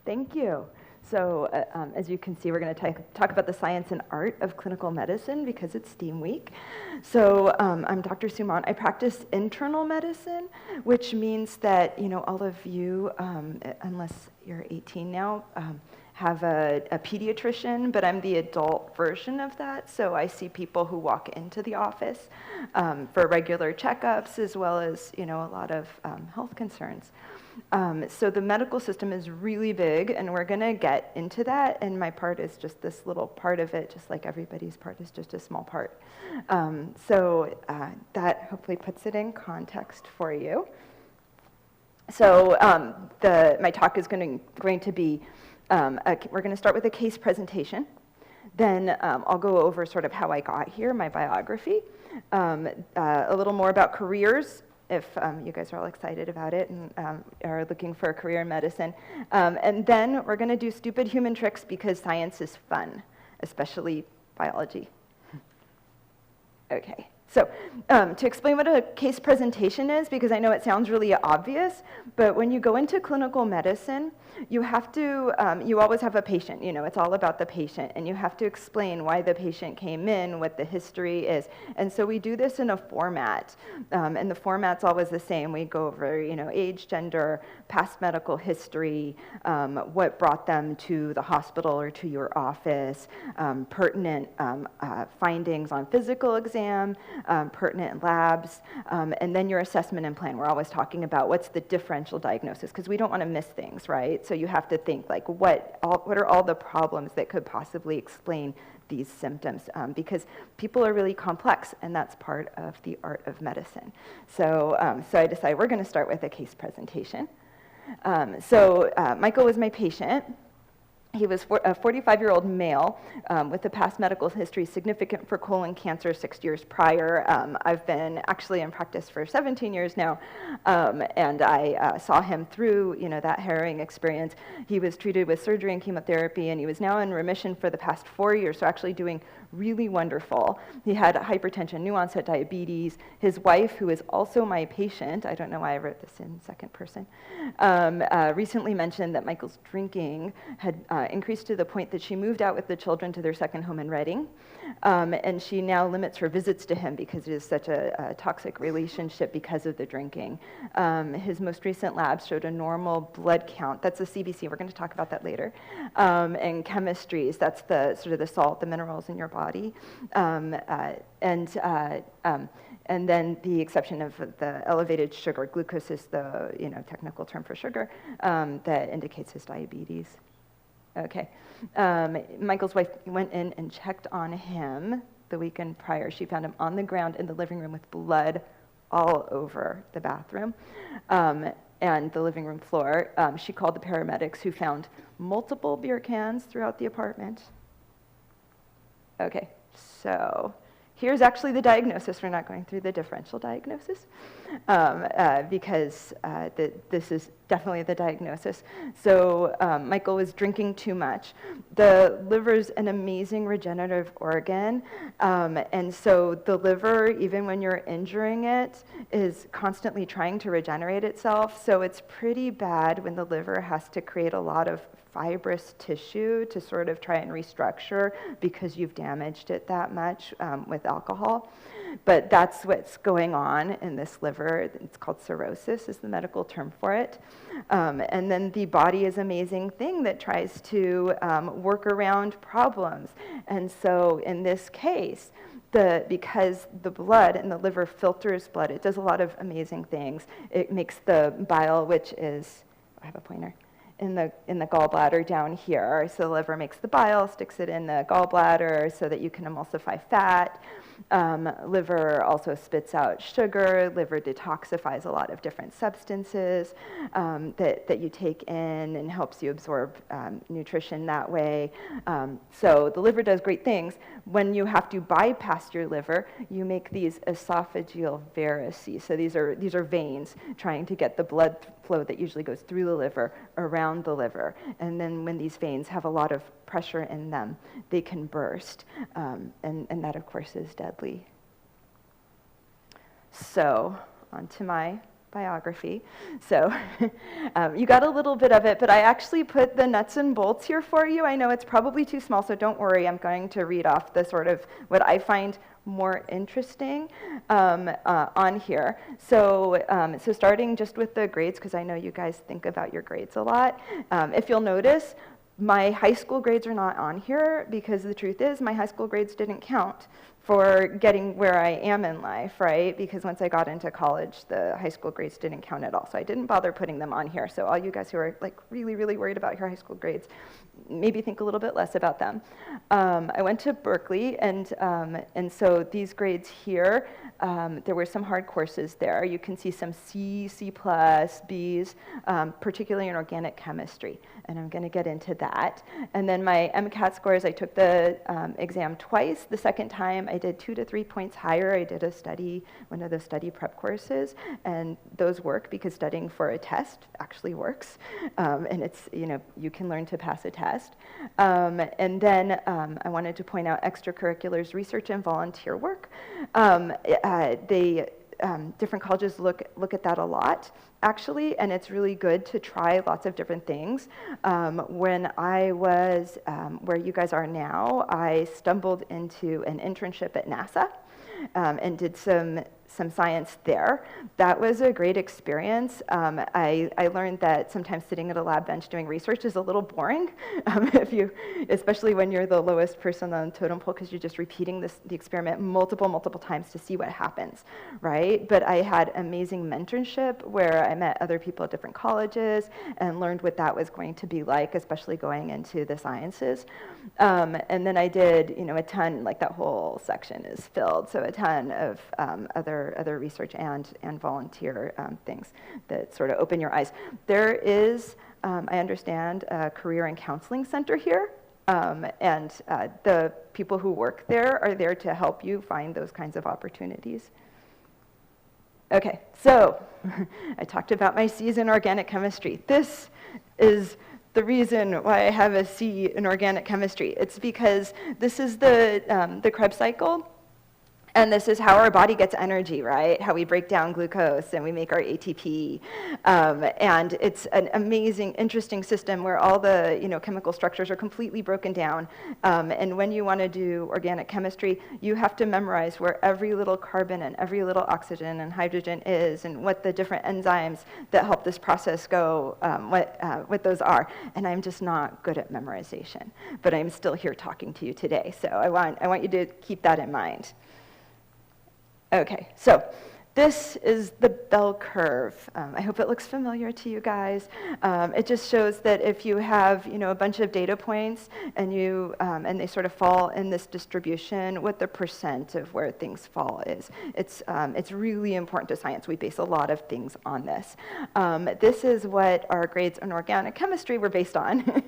Thank you. So as you can see, we're going to talk about the science and art of clinical medicine because it's STEAM week. So I'm Dr. Sumant. I practice internal medicine, which means that, all of you, unless you're 18 now, have a pediatrician, but I'm the adult version of that. So I see people who walk into the office for regular checkups as well as, a lot of health concerns. So the medical system is really big, and we're going to get into that, and my part is just this little part of it, just like everybody's part is just a small part. So that hopefully puts it in context for you. So my talk is going to be, we're going to start with a case presentation. Then I'll go over sort of how I got here, my biography, a little more about careers, if you guys are all excited about it and are looking for a career in medicine. And then we're going to do stupid human tricks because science is fun, especially biology. Okay. So to explain what a case presentation is, because I know it sounds really obvious, but when you go into clinical medicine, you have to, you always have a patient, it's all about the patient, and you have to explain why the patient came in, what the history is. And so we do this in a format, and the format's always the same. We go over, age, gender, past medical history, what brought them to the hospital or to your office, pertinent findings on physical exam, pertinent labs, and then your assessment and plan. We're always talking about what's the differential diagnosis, because we don't want to miss things, right? So you have to think, like, what are all the problems that could possibly explain these symptoms, because people are really complex, and that's part of the art of medicine. So I decided we're going to start with a case presentation. Michael was my patient. He was a 45-year-old male with a past medical history significant for colon cancer 6 years prior. I've been actually in practice for 17 years now, and I saw him through, that harrowing experience. He was treated with surgery and chemotherapy, and he was now in remission for the past 4 years, so actually doing really wonderful. He had hypertension, new onset diabetes. His wife, who is also my patient, I don't know why I wrote this in second person, recently mentioned that Michael's drinking had increased to the point that she moved out with the children to their second home in Reading, and she now limits her visits to him because it is such a toxic relationship because of the drinking. His most recent labs showed a normal blood count. That's the CBC. We're going to talk about that later. And chemistries. That's the sort of the salt, the minerals in your body. And then the exception of the elevated sugar. Glucose is the technical term for sugar that indicates his diabetes. Okay. Michael's wife went in and checked on him the weekend prior. She found him on the ground in the living room with blood all over the bathroom and the living room floor. She called the paramedics, who found multiple beer cans throughout the apartment. Okay, so here's actually the diagnosis. We're not going through the differential diagnosis because this is definitely the diagnosis. So Michael was drinking too much. The liver's an amazing regenerative organ, and so the liver, even when you're injuring it, is constantly trying to regenerate itself. So it's pretty bad when the liver has to create a lot of fibrous tissue to sort of try and restructure because you've damaged it that much with alcohol. But that's what's going on in this liver. It's called cirrhosis is the medical term for it. And then the body is an amazing thing that tries to work around problems. And so in this case, because the blood and the liver filters blood, it does a lot of amazing things. It makes the bile, which is, I have a pointer, in the gallbladder down here. So the liver makes the bile, sticks it in the gallbladder so that you can emulsify fat. Liver also spits out sugar. Liver detoxifies a lot of different substances that you take in and helps you absorb nutrition that way. So the liver does great things. When you have to bypass your liver, you make these esophageal varices. So these are veins trying to get the blood flow that usually goes through the liver around the liver. And then when these veins have a lot of pressure in them, they can burst. And that, of course, is deadly. So on to my biography. So you got a little bit of it, but I actually put the nuts and bolts here for you. I know it's probably too small, so don't worry. I'm going to read off the sort of what I find more interesting on here. So, so starting just with the grades, because I know you guys think about your grades a lot. If you'll notice, my high school grades are not on here because the truth is my high school grades didn't count for getting where I am in life, right? Because once I got into college, the high school grades didn't count at all. So I didn't bother putting them on here. So all you guys who are like really, really worried about your high school grades, maybe think a little bit less about them. I went to Berkeley, and so these grades here, there were some hard courses there. You can see some C, C+, Bs, particularly in organic chemistry, and I'm going to get into that. And then my MCAT scores, I took the exam twice. The second time, I did 2 to 3 points higher. I did one of the study prep courses, and those work because studying for a test actually works, and it's, you can learn to pass a test. And then I wanted to point out extracurriculars, research, and volunteer work. Different colleges look at that a lot, actually, and it's really good to try lots of different things. When I was where you guys are now, I stumbled into an internship at NASA and did some science there. That was a great experience. I learned that sometimes sitting at a lab bench doing research is a little boring, especially when you're the lowest person on the totem pole, because you're just repeating the experiment multiple times to see what happens, right? But I had amazing mentorship where I met other people at different colleges and learned what that was going to be like, especially going into the sciences. And then I did, a ton, like that whole section is filled, so a ton of other research and volunteer things that sort of open your eyes. There is, I understand, a career and counseling center here, and the people who work there are there to help you find those kinds of opportunities. Okay, so I talked about my C's in organic chemistry. This is the reason why I have a C in organic chemistry. It's because this is the Krebs cycle. And this is how our body gets energy, right? How we break down glucose and we make our ATP. And it's an amazing, interesting system where all the chemical structures are completely broken down. And when you want to do organic chemistry, you have to memorize where every little carbon and every little oxygen and hydrogen is, and what the different enzymes that help this process go, what those are. And I'm just not good at memorization, but I'm still here talking to you today. So I want you to keep that in mind. Okay, so this is the bell curve. I hope it looks familiar to you guys. It just shows that if you have, a bunch of data points and and they sort of fall in this distribution, what the percent of where things fall is. It's really important to science. We base a lot of things on this. This is what our grades in organic chemistry were based on,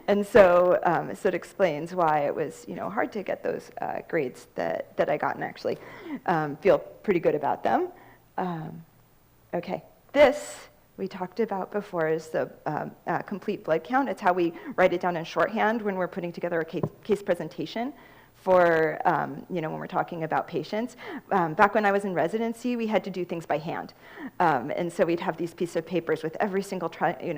and so it explains why it was, hard to get those grades that I got, and actually feel pretty good about them. Okay, this we talked about before is the complete blood count. It's how we write it down in shorthand when we're putting together a case presentation for, when we're talking about patients. Back when I was in residency, we had to do things by hand. And so we'd have these pieces of papers with every single,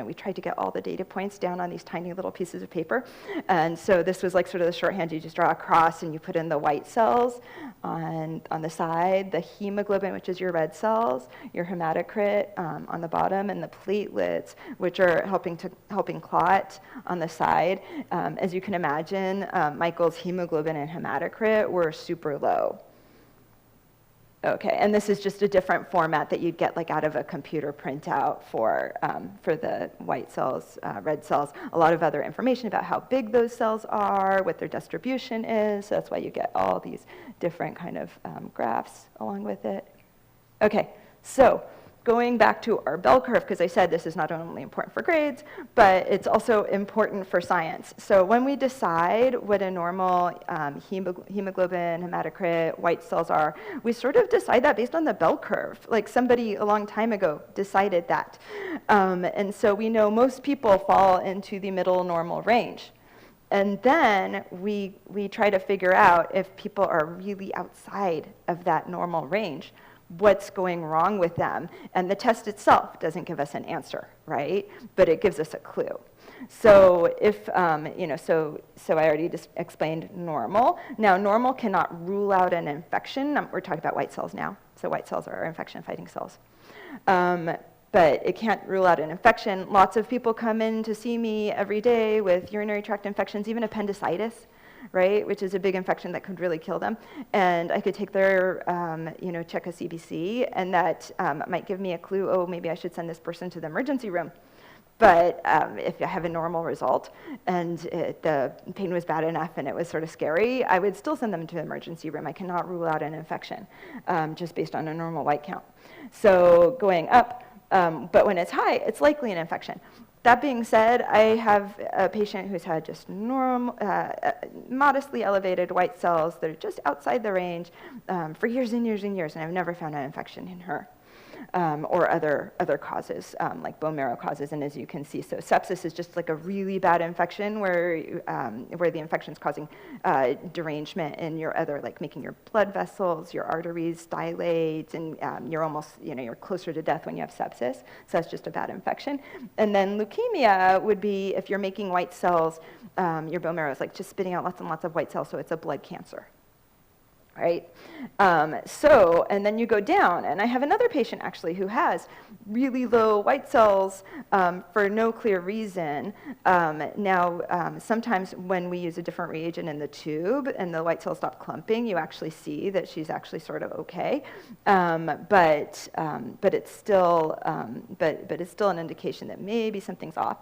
we tried to get all the data points down on these tiny little pieces of paper. And so this was like sort of the shorthand. You just draw a cross and you put in the white cells on the side, the hemoglobin, which is your red cells, your hematocrit on the bottom, and the platelets, which are helping clot on the side. As you can imagine, Michael's hemoglobin and hematocrit were super low. Okay, and this is just a different format that you'd get like out of a computer printout for the white cells, red cells, a lot of other information about how big those cells are, what their distribution is. So that's why you get all these different kind of graphs along with it. Okay, so going back to our bell curve, because I said this is not only important for grades, but it's also important for science. So when we decide what a normal hemoglobin, hematocrit, white cells are, we sort of decide that based on the bell curve. Like somebody a long time ago decided that. And so we know most people fall into the middle normal range. And then we try to figure out if people are really outside of that normal range. what's going wrong with them. And the test itself doesn't give us an answer, right? But it gives us a clue. So if, so I already just explained normal. Now, normal cannot rule out an infection. We're talking about white cells now. So white cells are our infection-fighting cells. But it can't rule out an infection. Lots of people come in to see me every day with urinary tract infections, even appendicitis, right, which is a big infection that could really kill them. And I could take their, check a CBC, and that might give me a clue, oh, maybe I should send this person to the emergency room. But if I have a normal result and the pain was bad enough and it was sort of scary, I would still send them to the emergency room. I cannot rule out an infection just based on a normal white count. So going up, but when it's high, it's likely an infection. That being said, I have a patient who's had just normal, modestly elevated white cells that are just outside the range for years and years and years, and I've never found an infection in her. Or other causes, like bone marrow causes, and as you can see, so sepsis is just like a really bad infection where the infection is causing derangement in your other, like making your blood vessels, your arteries dilate, and you're almost, you're closer to death when you have sepsis, so that's just a bad infection. And then leukemia would be if you're making white cells, your bone marrow is like just spitting out lots and lots of white cells, so it's a blood cancer. Right? And then you go down, and I have another patient actually who has really low white cells for no clear reason. Sometimes when we use a different reagent in the tube and the white cells stop clumping, you actually see that she's actually sort of okay. But it's still an indication that maybe something's off.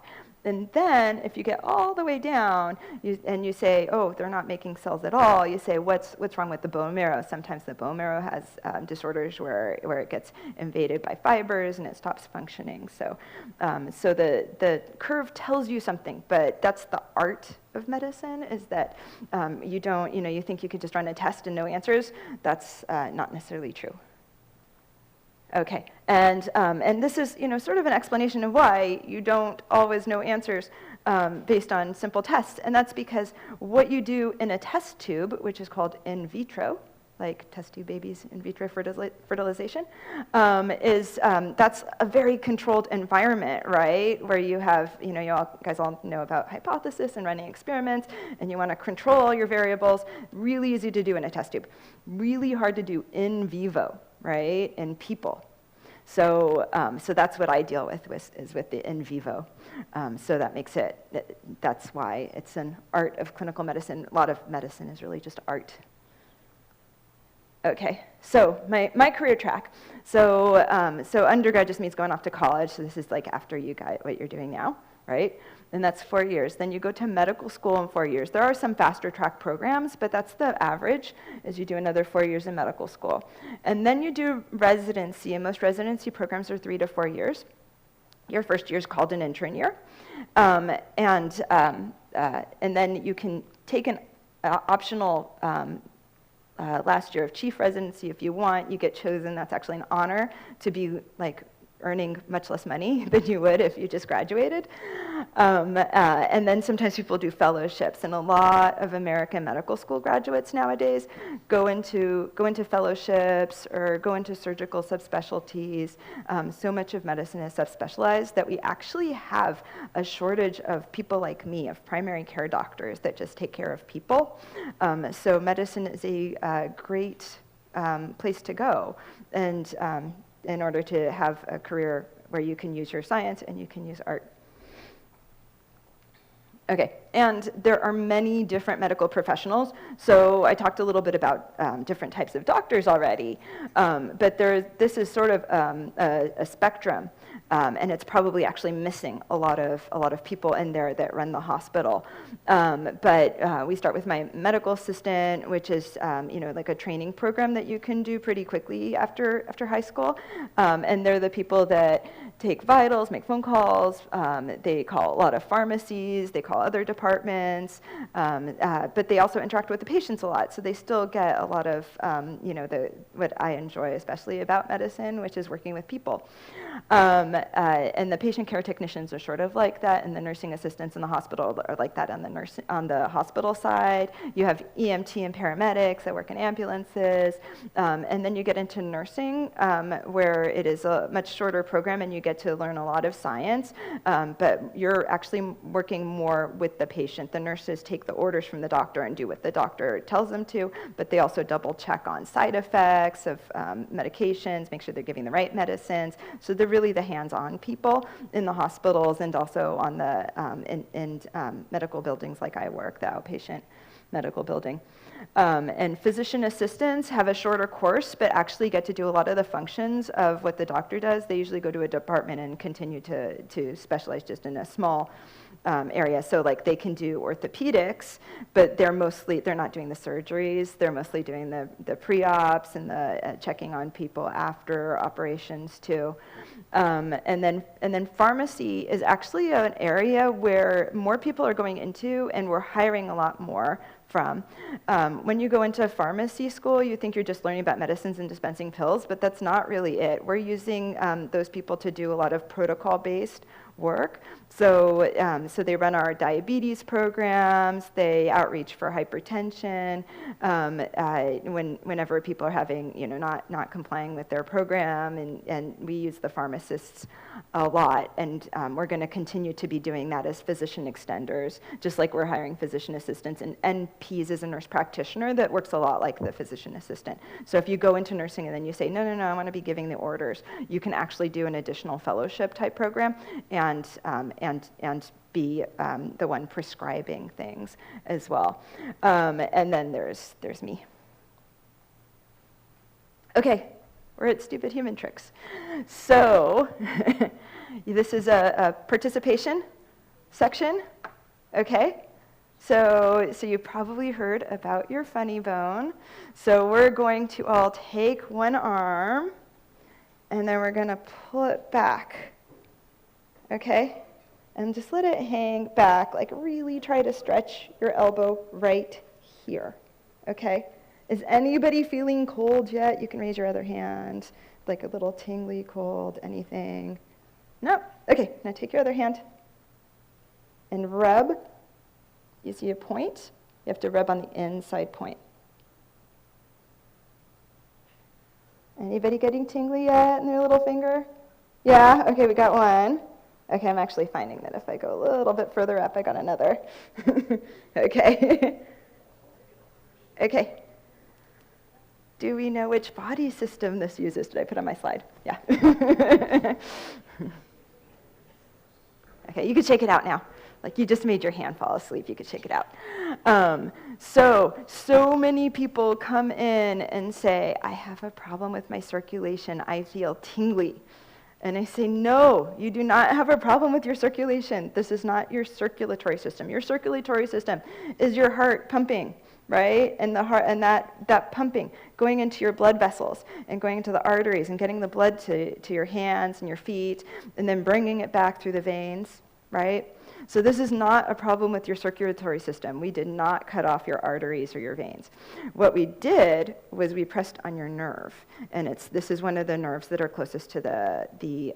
And then if you get all the way down and you say, oh, they're not making cells at all, you say, what's wrong with the bone marrow? Sometimes the bone marrow has disorders where it gets invaded by fibers and it stops functioning. So the curve tells you something, but that's the art of medicine, is that you think you could just run a test and know answers. That's not necessarily true. Okay, and this is sort of an explanation of why you don't always know answers based on simple tests, and that's because what you do in a test tube, which is called in vitro, like test tube babies in vitro fertilization, that's a very controlled environment, right? Where you have, you guys all know about hypothesis and running experiments, and you want to control all your variables. Really easy to do in a test tube. Really hard to do in vivo, right, in people. So that's what I deal with is with the in vivo. So that makes that's why it's an art of clinical medicine. A lot of medicine is really just art. Okay, so my career track. So undergrad just means going off to college. So this is like after you got what you're doing now, right? And that's 4 years. Then you go to medical school in 4 years. There are some faster track programs, but that's the average, is you do another 4 years in medical school. And then you do residency, and most residency programs are 3 to 4 years. Your first year is called an intern year. And then you can take an optional last year of chief residency if you want. You get chosen. That's actually an honor to be like earning much less money than you would if you just graduated. And then sometimes people do fellowships, and a lot of American medical school graduates nowadays go into fellowships or go into surgical subspecialties. So much of medicine is subspecialized that we actually have a shortage of people like me, of primary care doctors that just take care of people. So medicine is a great place to go, and in order to have a career where you can use your science and you can use art. Okay, and there are many different medical professionals. So I talked a little bit about different types of doctors already, but this is sort of a spectrum, and it's probably actually missing a lot of people in there that run the hospital. But we start with my medical assistant, which is like a training program that you can do pretty quickly after high school, and they're the people that take vitals, make phone calls. They call a lot of pharmacies. They call other departments. departments, but they also interact with the patients a lot, so they still get a lot of, what I enjoy especially about medicine, which is working with people. And the patient care technicians are sort of like that, and the nursing assistants in the hospital are like that on the hospital side. You have EMT and paramedics that work in ambulances, and then you get into nursing, where it is a much shorter program and you get to learn a lot of science, but you're actually working more with the patient. The nurses take the orders from the doctor and do what the doctor tells them to, but they also double check on side effects of medications, make sure they're giving the right medicines. So they're really the hands-on people in the hospitals and also on the in medical buildings like I work, the outpatient medical building. And physician assistants have a shorter course, but actually get to do a lot of the functions of what the doctor does. They usually go to a department and continue to specialize just in a small area. So like they can do orthopedics, but they're not doing the surgeries. They're mostly doing the pre-ops and the checking on people after operations too. And then pharmacy is actually an area where more people are going into, and we're hiring a lot more from. When you go into pharmacy school, you think you're just learning about medicines and dispensing pills, but that's not really it. We're using those people to do a lot of protocol-based work. So they run our diabetes programs, they outreach for hypertension, whenever people are having, not complying with their program, and we use the pharmacists a lot, and we're going to continue to be doing that as physician extenders, just like we're hiring physician assistants, and NPs is a nurse practitioner that works a lot like the physician assistant. So if you go into nursing and then you say, no, I want to be giving the orders, you can actually do an additional fellowship type program, and be the one prescribing things as well. And then there's me. Okay, we're at Stupid Human Tricks. So this is a participation section, okay? So you probably heard about your funny bone. So we're going to all take one arm, and then we're going to pull it back, okay? And just let it hang back, like really try to stretch your elbow right here, okay? Is anybody feeling cold yet? You can raise your other hand, like a little tingly cold, anything. No? Okay, now take your other hand and rub. You see a point? You have to rub on the inside point. Anybody getting tingly yet in their little finger? Yeah? Okay, we got one. Okay, I'm actually finding that if I go a little bit further up, I got another. Okay. Okay. Do we know which body system this uses? Did I put on my slide? Yeah. Okay, you can shake it out now. Like you just made your hand fall asleep, you could shake it out. So many people come in and say, I have a problem with my circulation, I feel tingly. And I say, no, you do not have a problem with your circulation. This is not your circulatory system. Your circulatory system is your heart pumping, right? And the heart, and that pumping going into your blood vessels and going into the arteries and getting the blood to your hands and your feet and then bringing it back through the veins, right? So this is not a problem with your circulatory system. We did not cut off your arteries or your veins. What we did was we pressed on your nerve, and this is one of the nerves that are closest to the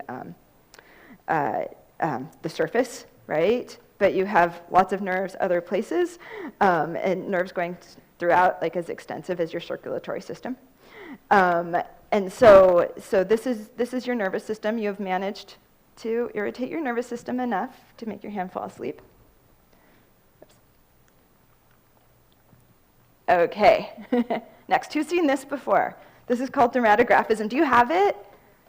surface, right? But you have lots of nerves other places, and nerves going throughout, like as extensive as your circulatory system. And so this is your nervous system. You have managed to irritate your nervous system enough to make your hand fall asleep. Oops. Okay, next, who's seen this before? This is called dermatographism. Do you have it?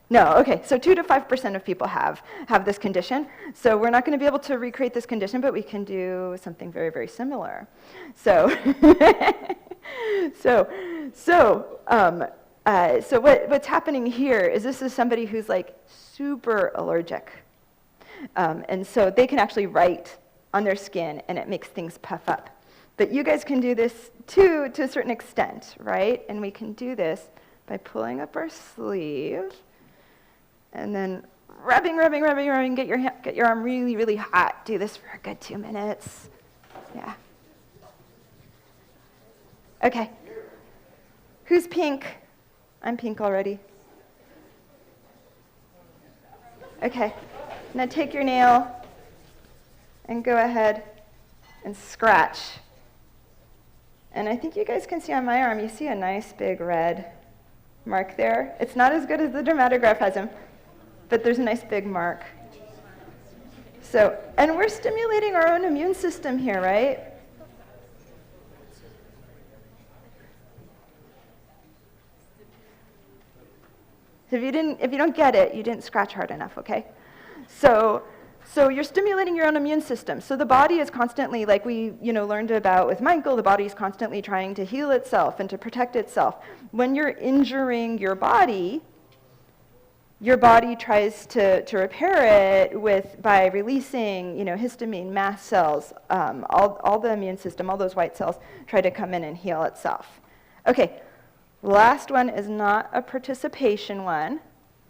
No, okay, so 2 to 5% of people have this condition. So we're not going to be able to recreate this condition, but we can do something very, very similar. So what's happening here is this is somebody who's like super allergic. And so they can actually write on their skin and it makes things puff up. But you guys can do this too to a certain extent, right? And we can do this by pulling up our sleeve and then rubbing, get your arm really, really hot. Do this for a good 2 minutes. Yeah. Okay. Who's pink? I'm pink already. Okay. Now take your nail and go ahead and scratch. And I think you guys can see on my arm, you see a nice big red mark there. It's not as good as the dermatograph has them, but there's a nice big mark. So, and we're stimulating our own immune system here, right? If you don't get it, you didn't scratch hard enough, okay? So you're stimulating your own immune system. So the body is constantly, like we learned about with Michael, the body is constantly trying to heal itself and to protect itself. When you're injuring your body tries to repair it by releasing histamine, mast cells, all the immune system, all those white cells try to come in and heal itself. Okay, last one is not a participation one,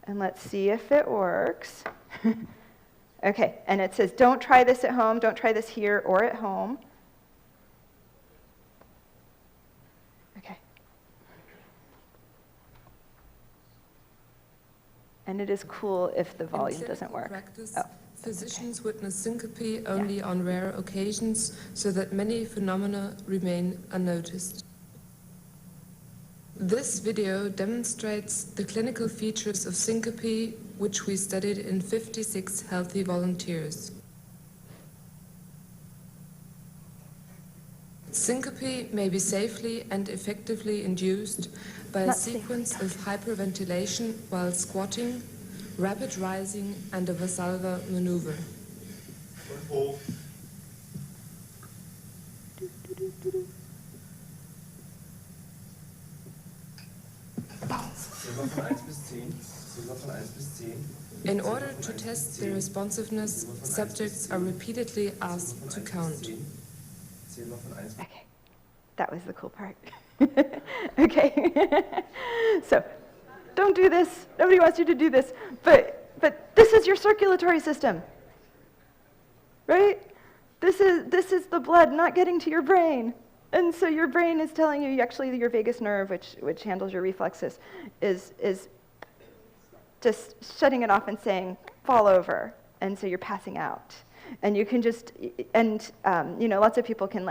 and let's see if it works. Okay, and it says, don't try this at home, don't try this here or at home. Okay. And it is cool if the volume doesn't work. Practice, physicians witness syncope only on rare occasions, so that many phenomena remain unnoticed. This video demonstrates the clinical features of syncope, which we studied in 56 healthy volunteers. Syncope may be safely and effectively induced by a sequence of hyperventilation while squatting, rapid rising, and a Valsalva maneuver. In order to test their responsiveness, subjects are repeatedly asked to count. Okay, that was the cool part. Okay, so don't do this. Nobody wants you to do this, but this is your circulatory system, right? This is the blood not getting to your brain. And so your brain is telling you, actually your vagus nerve, which handles your reflexes, is just shutting it off and saying, fall over. And so you're passing out. And you can just, and lots of people can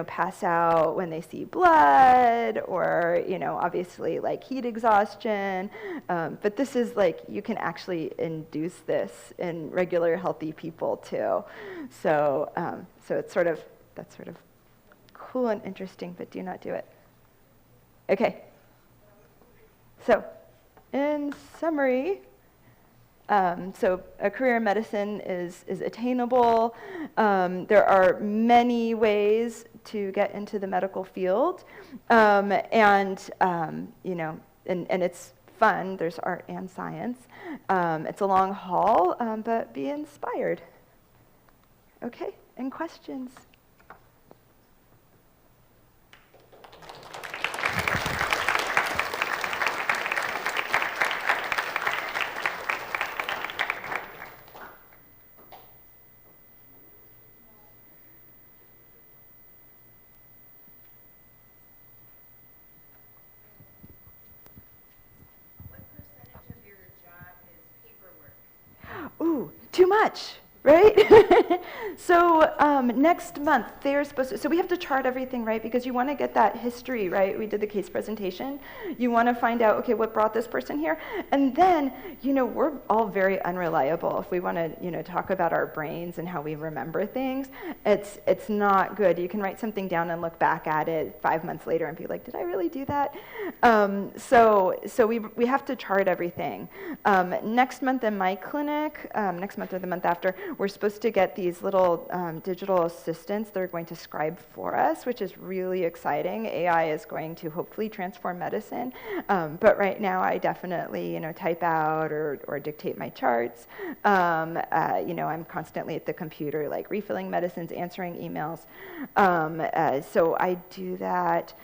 pass out when they see blood or, obviously heat exhaustion. But this is you can actually induce this in regular healthy people too. So that's sort of cool and interesting, but do not do it. Okay. So in summary, so a career in medicine is attainable. There are many ways to get into the medical field, and it's fun. There's art and science. It's a long haul, but be inspired. Okay, and questions? Ooh, too much, right? So next month, they're supposed to, so we have to chart everything, right? Because you want to get that history, right? We did the case presentation. You want to find out, okay, what brought this person here? And then, we're all very unreliable. If we want to, talk about our brains and how we remember things, it's not good. You can write something down and look back at it 5 months later and be like, did I really do that? So we have to chart everything. Next month in my clinic, next month or the month after, we're supposed to get these little digital assistants that are going to scribe for us, which is really exciting. AI is going to hopefully transform medicine. But right now I definitely, type out or dictate my charts. I'm constantly at the computer, refilling medicines, answering emails. So I do that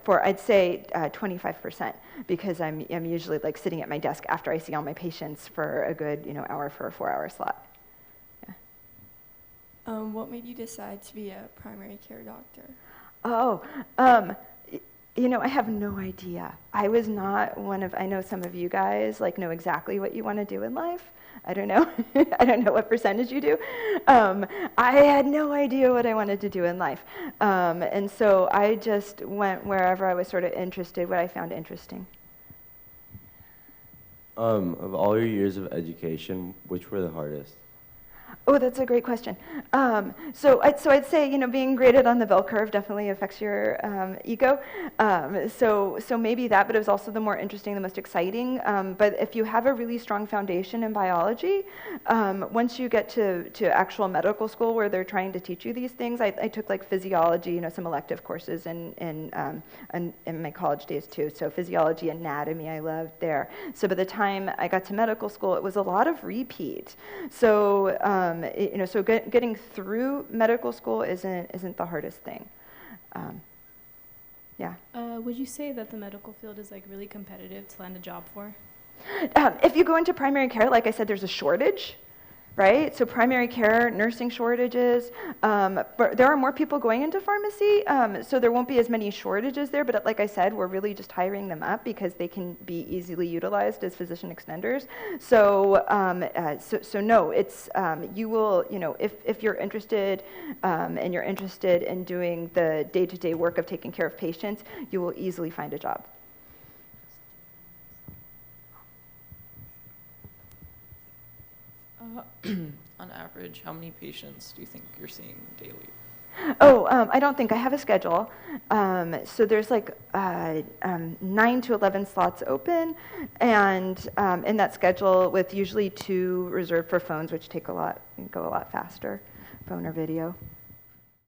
for, I'd say, 25%, because I'm usually sitting at my desk after I see all my patients for a good, hour for a 4-hour slot. What made you decide to be a primary care doctor? Oh, I have no idea. I was not one of, I know some of you guys know exactly what you want to do in life. I don't know. I don't know what percentage you do. I had no idea what I wanted to do in life. And so I just went wherever I was sort of interested, what I found interesting. Of all your years of education, which were the hardest? Oh, that's a great question. So I'd say, being graded on the bell curve definitely affects your ego. So maybe that, but it was also the more interesting, the most exciting. But if you have a really strong foundation in biology, once you get to actual medical school where they're trying to teach you these things, I took physiology, some elective courses in my college days too. So physiology, anatomy, I loved there. So by the time I got to medical school, it was a lot of repeat. So getting through medical school isn't the hardest thing. Yeah. Would you say that the medical field is really competitive to land a job for? If you go into primary care, like I said, there's a shortage, right? So primary care, nursing shortages. But there are more people going into pharmacy, so there won't be as many shortages there. But like I said, we're really just hiring them up because they can be easily utilized as physician extenders. So no, it's you will, if you're interested and you're interested in doing the day-to-day work of taking care of patients, you will easily find a job. On average, how many patients do you think you're seeing daily? I don't think I have a schedule. So there's 9 to 11 slots open, and in that schedule with usually 2 reserved for phones, which go a lot faster, phone or video.